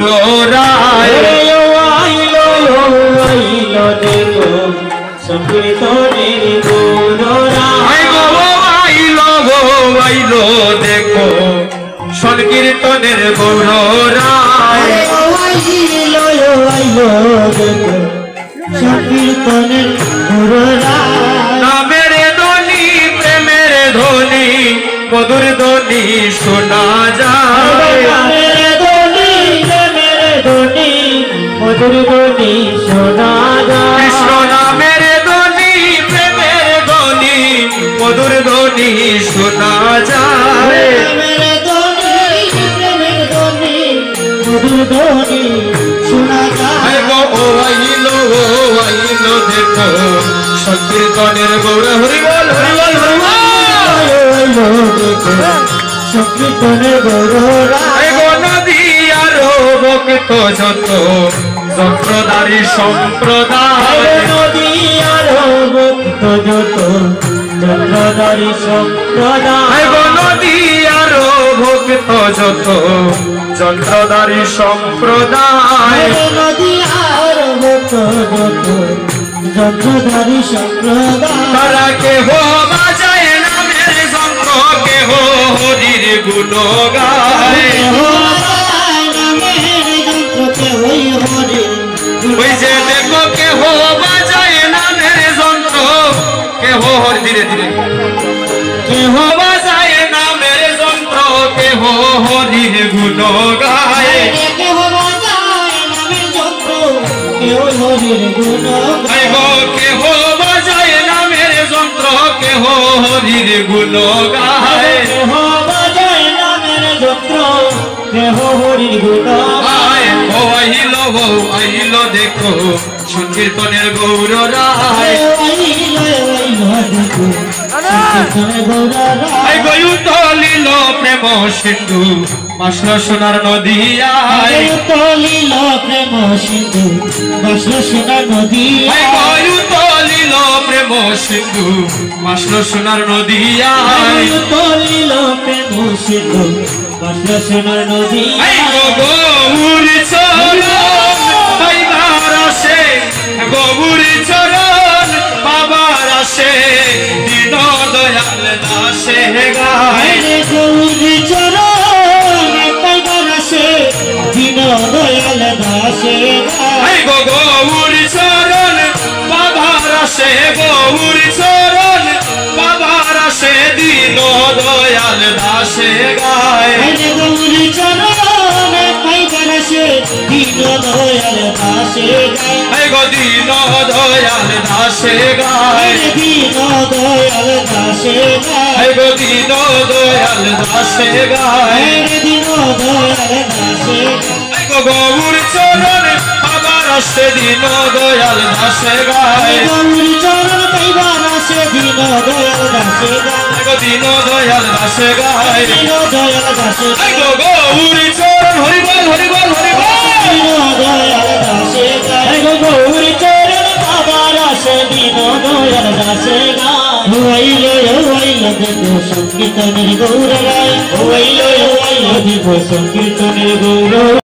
গৌরায় আইলো দেখো সংকীর্তনের গৌরায় আইলো দেখো সংকীর্তনের গৌরায় আইলো দেখো সংকীর্তনের গৌরায় নামের ধ্বনি প্রেমের ধ্বনি মধুর ধ্বনি শোনা যায় মধুর ধ্বনি শোনা যায় কৃষ্ণ নামের ধ্বনি প্রেমের ধ্বনি মধুর ধ্বনি শোনা যায় মধুর ধ্বনি শোনা যায় আইলো দেখো সংকীর্তনের গৌর হরি বল হরি বল হরি বল সংকীর্তনের গৌর নদী আর ভক্ত যত যন্ত্রধারী সম্প্রদায় নদী আর ভক্ত যত যন্ত্রধারী সম্প্রদায় নদী আর ভক্ত যত যন্ত্রধারী সম্প্রদায় নদী আর ভক্ত যত যন্ত্রধারী সম্প্রদায় তারা কেহ বাজায় নামের যন্ত্র কেহ হরির গুণ গায় ওই যে দেখো কেহ বাজায় নামের যন্ত্র কেহ হরি ধীরে ধীরে কেহ বাজায় নামের যন্ত্র কেহ হরির গুণ গায় কেহ বাজায় নামের যন্ত্র কেহ হরির গুণ গায় কেহ বাজায় নামের যন্ত্র কেহ হরির গুণ গায় কেহ বাজায় নামের যন্ত্র কেহ হরির গুণ গায় আইলো দেখো সংকীর্তনের গৌর রায় তলিল প্রেম সিন্ধু বাসল সোনার নদিয়ায় তলিল প্রেম সিন্ধু বাসল সোনার নদিয়ায় তলিল প্রেম সিন্ধু বাসল সোনার নদিয়ায় তলিল প্রেম সিন্ধু বাসল সোনার নদিয়ায় গৌরী চরণ পাইবার আসে গৌরী চরণ পাবার আসে দীন দয়াল দাসে গায় গৌরী চরণ পাইবার আসে দীন দয়াল দাসে গায় গৌরী চরণ পাবার আসে গৌরী চরণ পাবার আসে দীন দয়াল দাসে গায় গৌরী চরণ পাইবার আসে দীন দয়াল দাসে গায় গো দীন দয়াল দাসে গায় দীন দয়াল দাসে গায় গো দীন দয়াল দাসে গায় দীন দয়াল দাসে গো গৌর চরণ পাবার আসে দীন দয়াল দাসে গায় গৌর চরণ পাইবার আসে দীন দয়াল দাসে গায় গো দীন দয়াল দাসে গায় দীন দয়াল দাসে গো গৌর চরণ হরি বল হরি বল হরি বল দীন দয়াল দাসে গায় গো গৌর চরণ পাবার আসে দীন দয়াল দাসে গায় আইলো দেখো সংকীর্তনের গৌর রায় আইলো দেখো সংকীর্তনের গৌর